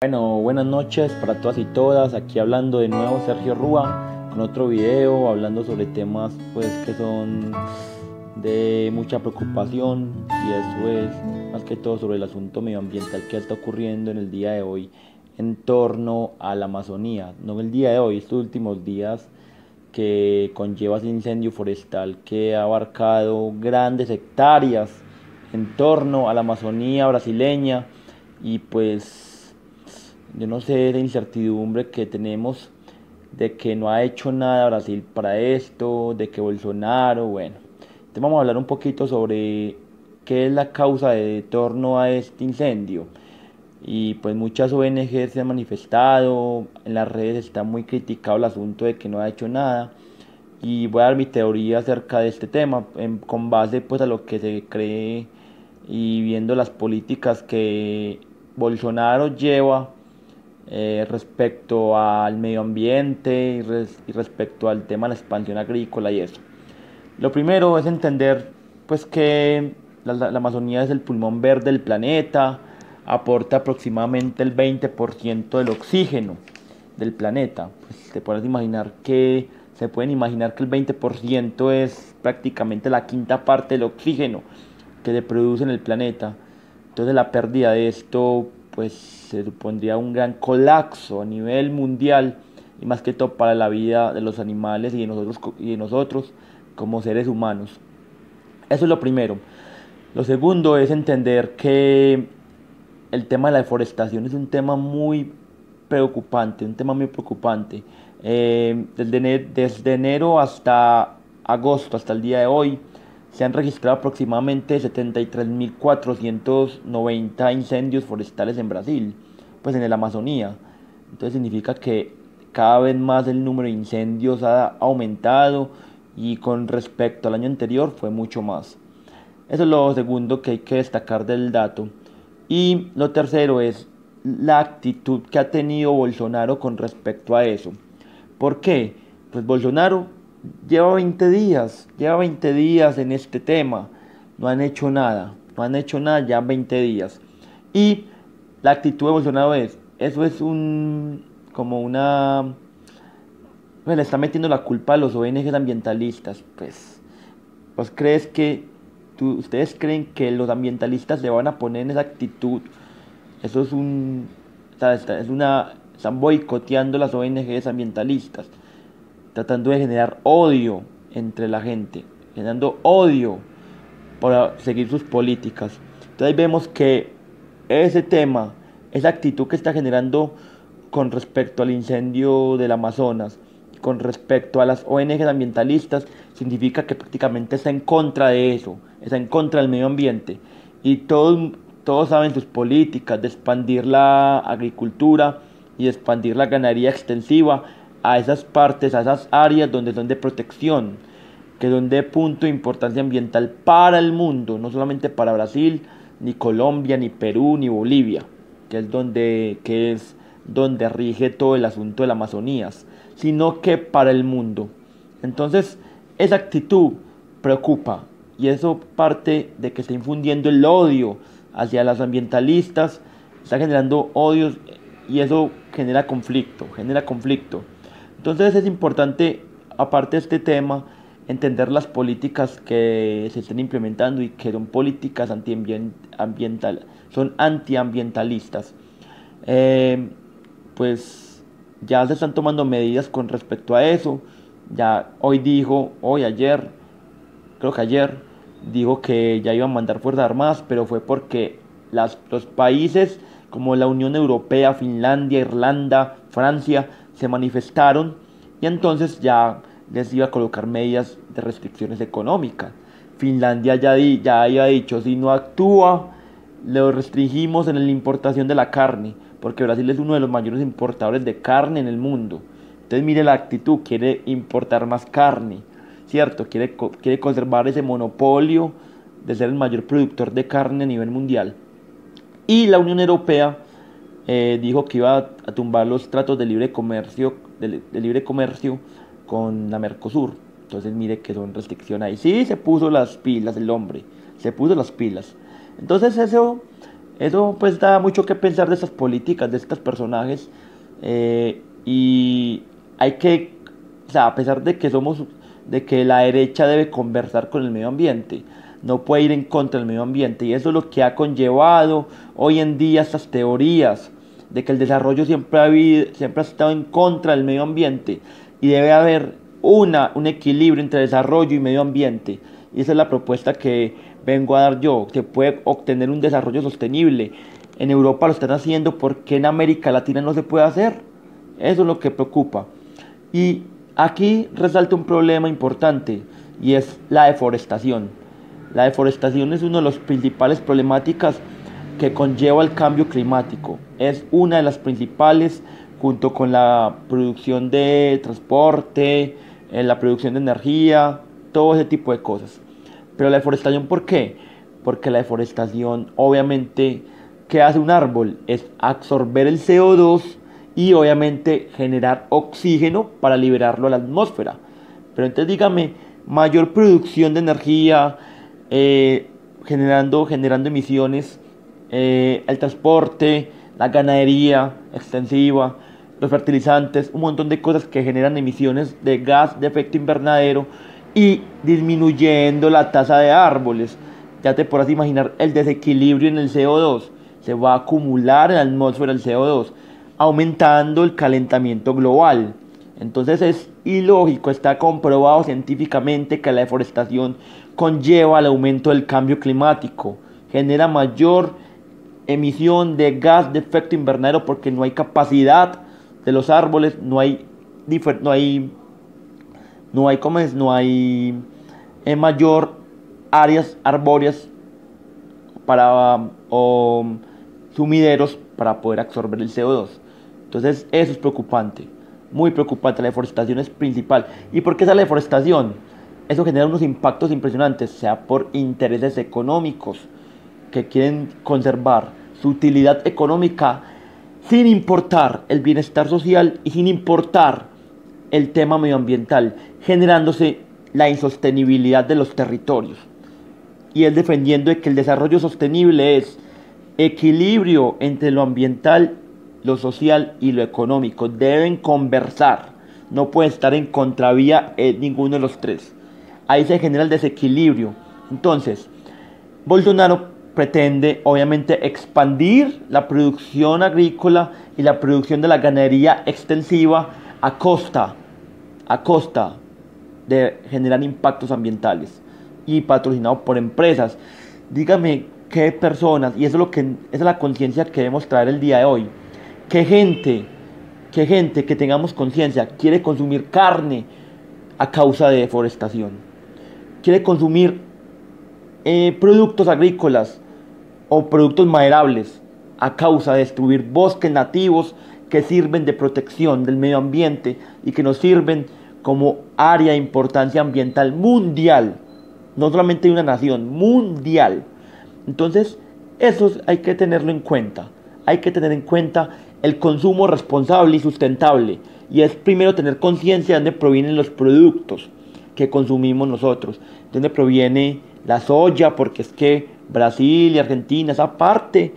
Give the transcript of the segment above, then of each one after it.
Bueno, buenas noches para todas y todas. Aquí hablando de nuevo Sergio Rúa con otro video hablando sobre temas pues que son de mucha preocupación, y eso es más que todo sobre el asunto medioambiental que está ocurriendo en el día de hoy en torno a la Amazonía. No el día de hoy, estos últimos días, que conlleva ese incendio forestal que ha abarcado grandes hectáreas en torno a la Amazonía brasileña. Y pues yo no sé, la incertidumbre que tenemos de que no ha hecho nada Brasil para esto, de que Bolsonaro, bueno. Entonces vamos a hablar un poquito sobre qué es la causa de torno a este incendio. Y pues muchas ONG se han manifestado, en las redes está muy criticado el asunto de que no ha hecho nada. Y voy a dar mi teoría acerca de este tema, con base pues a lo que se cree y viendo las políticas que Bolsonaro lleva respecto al medio ambiente y respecto al tema de la expansión agrícola y eso. Lo primero es entender pues que la Amazonía es el pulmón verde del planeta, aporta aproximadamente el 20% del oxígeno del planeta. Pues te puedes imaginar que se pueden imaginar que el 20% es prácticamente la quinta parte del oxígeno que se produce en el planeta. Entonces la pérdida de esto pues se supondría un gran colapso a nivel mundial, y más que todo para la vida de los animales y de nosotros como seres humanos. Eso es lo primero. Lo segundo es entender que el tema de la deforestación es un tema muy preocupante, un tema muy preocupante. Desde enero hasta agosto, hasta el día de hoy, se han registrado aproximadamente 73.490 incendios forestales en Brasil, pues en la Amazonía. Entonces significa que cada vez más el número de incendios ha aumentado, y con respecto al año anterior fue mucho más. Eso es lo segundo que hay que destacar del dato. Y lo tercero es la actitud que ha tenido Bolsonaro con respecto a eso. ¿Por qué? Pues Bolsonaro lleva 20 días en este tema. No han hecho nada, no han hecho nada ya 20 días. Y la actitud de Bolsonaro eso es como una, pues le está metiendo la culpa a los ONGs ambientalistas. Pues crees que ustedes creen que los ambientalistas le van a poner en esa actitud. Eso es están boicoteando las ONGs ambientalistas, tratando de generar odio entre la gente, generando odio para seguir sus políticas. Entonces ahí vemos que ese tema, esa actitud que está generando con respecto al incendio del Amazonas, con respecto a las ONGs ambientalistas, significa que prácticamente está en contra de eso, está en contra del medio ambiente. Y todos saben sus políticas de expandir la agricultura y de expandir la ganadería extensiva a esas partes, a esas áreas donde son de protección, que son de punto de importancia ambiental para el mundo, no solamente para Brasil, ni Colombia, ni Perú, ni Bolivia, que es donde rige todo el asunto de la Amazonía, sino que para el mundo. Entonces, esa actitud preocupa, y eso parte de que está infundiendo el odio hacia los ambientalistas, está generando odios, y eso genera conflicto, genera conflicto. Entonces es importante, aparte de este tema, entender las políticas que se están implementando y que son políticas son antiambientalistas. Eh, pues ya se están tomando medidas con respecto a eso. Ya creo que ayer, dijo que ya iban a mandar fuerzas armadas, pero fue porque los países como la Unión Europea, Finlandia, Irlanda, Francia se manifestaron, y entonces ya les iba a colocar medidas de restricciones económicas. Finlandia ya había dicho, si no actúa, lo restringimos en la importación de la carne, porque Brasil es uno de los mayores importadores de carne en el mundo. Entonces mire la actitud, quiere importar más carne, ¿cierto? Quiere conservar ese monopolio de ser el mayor productor de carne a nivel mundial. Y la Unión Europea dijo que iba a tumbar los tratos de libre comercio con la Mercosur. Entonces mire que son restricciones ahí. Sí, se puso las pilas el hombre, se puso las pilas. Entonces eso Eso pues da mucho que pensar de estas políticas, de estos personajes. Y hay que, o sea, a pesar de que de que la derecha debe conversar con el medio ambiente, no puede ir en contra del medio ambiente. Y eso es lo que ha conllevado hoy en día estas teorías de que el desarrollo siempre ha estado en contra del medio ambiente. Y debe haber un equilibrio entre desarrollo y medio ambiente. Y esa es la propuesta que vengo a dar yo. Se puede obtener un desarrollo sostenible. En Europa lo están haciendo, ¿por qué en América Latina no se puede hacer? Eso es lo que preocupa. Y aquí resalta un problema importante y es la deforestación. La deforestación es una de las principales problemáticas que conlleva el cambio climático. Es una de las principales junto con la producción de transporte, la producción de energía, todo ese tipo de cosas. Pero la deforestación, ¿por qué? Porque la deforestación, obviamente, ¿qué hace un árbol? Es absorber el CO2 y obviamente generar oxígeno para liberarlo a la atmósfera. Pero entonces dígame, mayor producción de energía, generando emisiones, el transporte, la ganadería extensiva, los fertilizantes, un montón de cosas que generan emisiones de gas de efecto invernadero y disminuyendo la tasa de árboles. Ya te podrás imaginar el desequilibrio en el CO2. Se va a acumular en la atmósfera el CO2, aumentando el calentamiento global. Entonces es ilógico, está comprobado científicamente que la deforestación conlleva al aumento del cambio climático, genera mayor emisión de gas de efecto invernadero porque no hay capacidad de los árboles, no hay mayor áreas arbóreas o sumideros para poder absorber el CO2. Entonces eso es preocupante, muy preocupante. La deforestación es principal. ¿Y por qué es la deforestación? Eso genera unos impactos impresionantes, sea por intereses económicos que quieren conservar su utilidad económica sin importar el bienestar social y sin importar el tema medioambiental, generándose la insostenibilidad de los territorios. Y él defendiendo de que el desarrollo sostenible es equilibrio entre lo ambiental, lo social y lo económico. Deben conversar, no puede estar en contravía ninguno de los tres. Ahí se genera el desequilibrio. Entonces, Bolsonaro pretende obviamente expandir la producción agrícola y la producción de la ganadería extensiva a costa de generar impactos ambientales y patrocinado por empresas. Dígame qué personas, y eso es esa es la conciencia que debemos traer el día de hoy. Qué gente que tengamos conciencia quiere consumir carne a causa de deforestación. Quiere consumir productos agrícolas o productos maderables a causa de destruir bosques nativos que sirven de protección del medio ambiente y que nos sirven como área de importancia ambiental mundial, no solamente de una nación, mundial. Entonces, eso hay que tenerlo en cuenta. Hay que tener en cuenta el consumo responsable y sustentable. Y es primero tener conciencia de dónde provienen los productos que consumimos nosotros. De dónde proviene la soya, porque es que Brasil y Argentina, esa parte,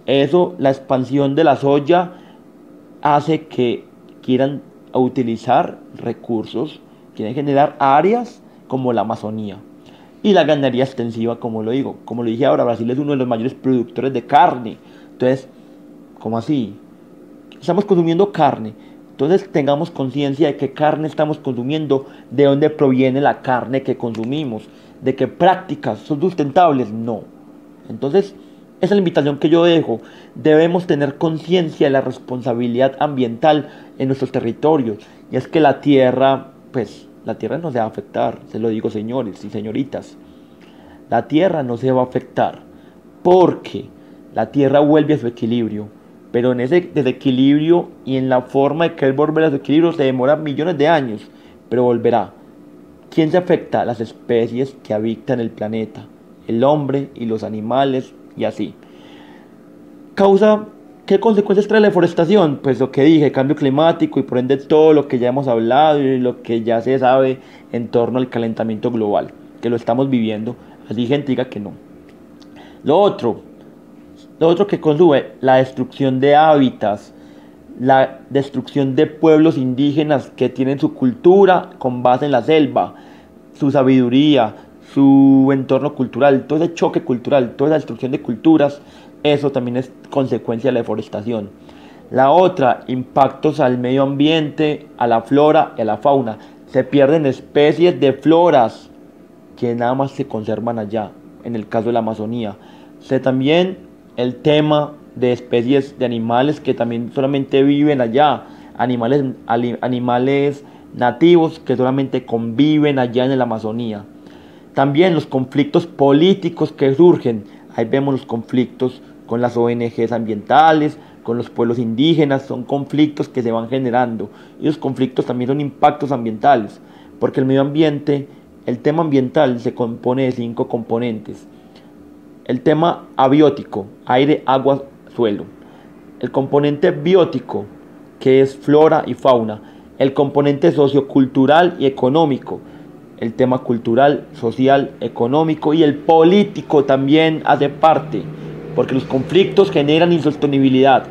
eso, la expansión de la soya hace que quieran utilizar recursos, quieren generar áreas como la Amazonía. Y la ganadería extensiva, como lo digo, como lo dije ahora, Brasil es uno de los mayores productores de carne. Entonces, ¿cómo así? Estamos consumiendo carne. Entonces tengamos conciencia de qué carne estamos consumiendo, de dónde proviene la carne que consumimos, de qué prácticas son sustentables, no. Entonces, esa es la invitación que yo dejo. Debemos tener conciencia de la responsabilidad ambiental en nuestros territorios. Y es que la tierra, pues, la tierra no se va a afectar, se lo digo señores y señoritas. La tierra no se va a afectar porque la tierra vuelve a su equilibrio. Pero en ese desequilibrio y en la forma de querer volver a su equilibrio se demora millones de años, pero volverá. ¿Quién se afecta? Las especies que habitan el planeta, el hombre y los animales y así. ¿Qué consecuencias trae la deforestación? Pues lo que dije, cambio climático y por ende todo lo que ya hemos hablado y lo que ya se sabe en torno al calentamiento global, que lo estamos viviendo, así gente diga que no. Lo otro, Lo otro que consume, la destrucción de hábitats, la destrucción de pueblos indígenas que tienen su cultura con base en la selva, su sabiduría, su entorno cultural, todo ese choque cultural, toda esa destrucción de culturas, eso también es consecuencia de la deforestación. La otra, impactos al medio ambiente, a la flora y a la fauna. Se pierden especies de floras que nada más se conservan allá, en el caso de la Amazonía. También el tema de especies de animales que también solamente viven allá, animales nativos que solamente conviven allá en la Amazonía. También los conflictos políticos que surgen, ahí vemos los conflictos con las ONGs ambientales, con los pueblos indígenas, son conflictos que se van generando y los conflictos también son impactos ambientales, porque el medio ambiente, el tema ambiental se compone de 5 componentes. El tema abiótico, aire, agua, suelo. El componente biótico, que es flora y fauna. El componente sociocultural y económico. El tema cultural, social, económico y el político también hace parte, porque los conflictos generan insostenibilidad.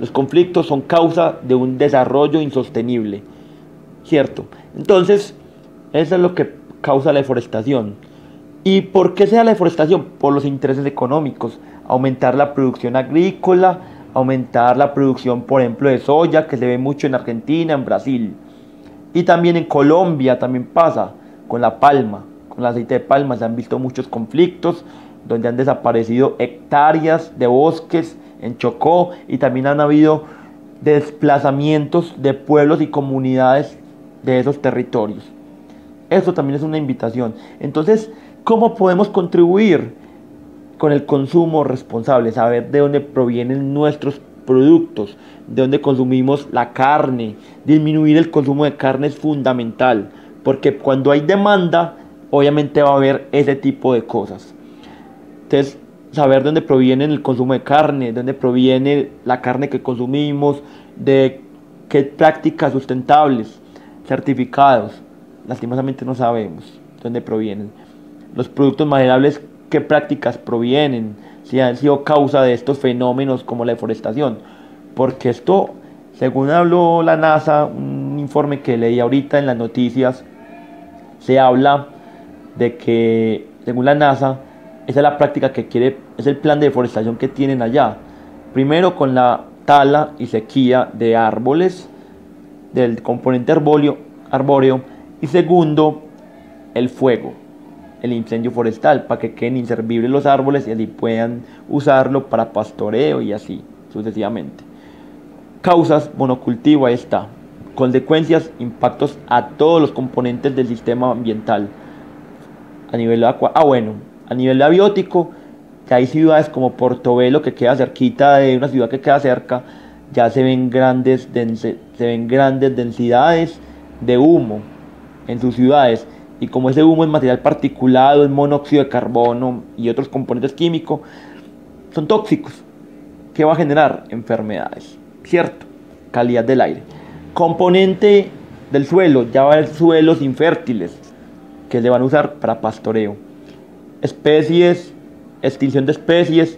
Los conflictos son causa de un desarrollo insostenible, ¿cierto? Entonces, eso es lo que causa la deforestación. ¿Y por qué se da la deforestación? Por los intereses económicos. Aumentar la producción agrícola, aumentar la producción, por ejemplo, de soya, que se ve mucho en Argentina, en Brasil. Y también en Colombia también pasa con la palma, con el aceite de palma. Se han visto muchos conflictos donde han desaparecido hectáreas de bosques en Chocó y también han habido desplazamientos de pueblos y comunidades de esos territorios. Eso también es una invitación. Entonces, ¿cómo podemos contribuir con el consumo responsable? Saber de dónde provienen nuestros productos, de dónde consumimos la carne. Disminuir el consumo de carne es fundamental, porque cuando hay demanda, obviamente va a haber ese tipo de cosas. Entonces, saber de dónde proviene el consumo de carne, de dónde proviene la carne que consumimos, de qué prácticas sustentables, certificados. Lastimosamente no sabemos de dónde provienen. Los productos maderables, qué prácticas provienen, si han sido causa de estos fenómenos como la deforestación. Porque esto, según habló la NASA, un informe que leí ahorita en las noticias, se habla de que, según la NASA, esa es la práctica que quiere, es el plan de deforestación que tienen allá. Primero con la tala y sequía de árboles, del componente arbóreo, y segundo, el fuego, el incendio forestal, para que queden inservibles los árboles y así puedan usarlo para pastoreo y así sucesivamente. Causas, monocultivo, ahí está. Consecuencias, impactos a todos los componentes del sistema ambiental. A nivel a nivel abiótico, que hay ciudades como Portobelo, que queda cerquita de una ciudad que queda cerca, ya se ven grandes densidades de humo en sus ciudades. Y como ese humo es material particulado, es monóxido de carbono y otros componentes químicos, son tóxicos. ¿Qué va a generar? Enfermedades, ¿cierto? Calidad del aire. Componente del suelo, ya va a haber suelos infértiles que se van a usar para pastoreo. Especies, extinción de especies,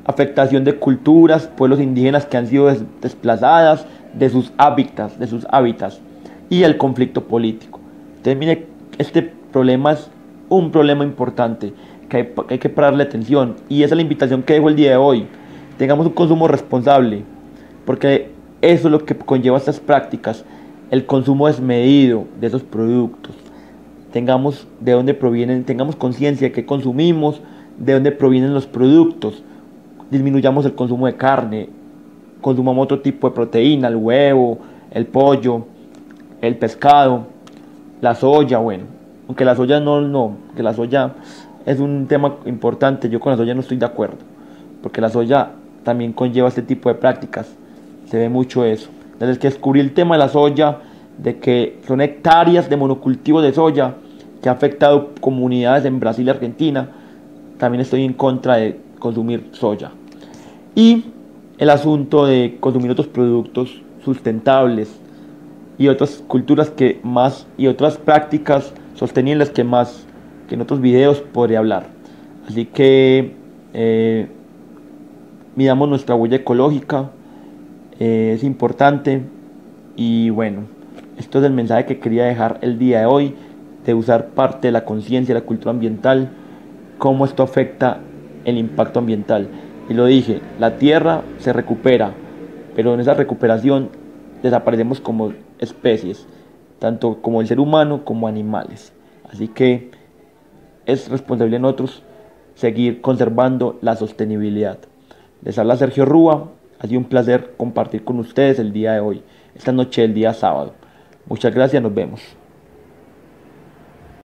afectación de culturas, pueblos indígenas que han sido desplazadas de sus hábitats y el conflicto político. Entonces, mire, este problema es un problema importante que hay que pararle atención, y esa es la invitación que dejo el día de hoy. Tengamos un consumo responsable, porque eso es lo que conlleva estas prácticas, el consumo desmedido de esos productos. Tengamos de dónde provienen, tengamos conciencia de qué consumimos, de dónde provienen los productos. Disminuyamos el consumo de carne, consumamos otro tipo de proteína, el huevo, el pollo, el pescado, la soya. Bueno, aunque la soya que la soya es un tema importante, yo con la soya no estoy de acuerdo, porque la soya también conlleva este tipo de prácticas, se ve mucho eso. Desde que descubrí el tema de la soya, de que son hectáreas de monocultivo de soya que ha afectado comunidades en Brasil y Argentina, también estoy en contra de consumir soya. Y el asunto de consumir otros productos sustentables y otras culturas y otras prácticas sostenibles que en otros videos podré hablar. Así que midamos nuestra huella ecológica, es importante. Y bueno, esto es el mensaje que quería dejar el día de hoy, de usar parte de la conciencia y la cultura ambiental, cómo esto afecta el impacto ambiental. Y lo dije, la tierra se recupera, pero en esa recuperación desaparecemos como especies, tanto como el ser humano como animales. Así que es responsabilidad de nosotros seguir conservando la sostenibilidad. Les habla Sergio Rúa, ha sido un placer compartir con ustedes el día de hoy, esta noche del día sábado. Muchas gracias, nos vemos.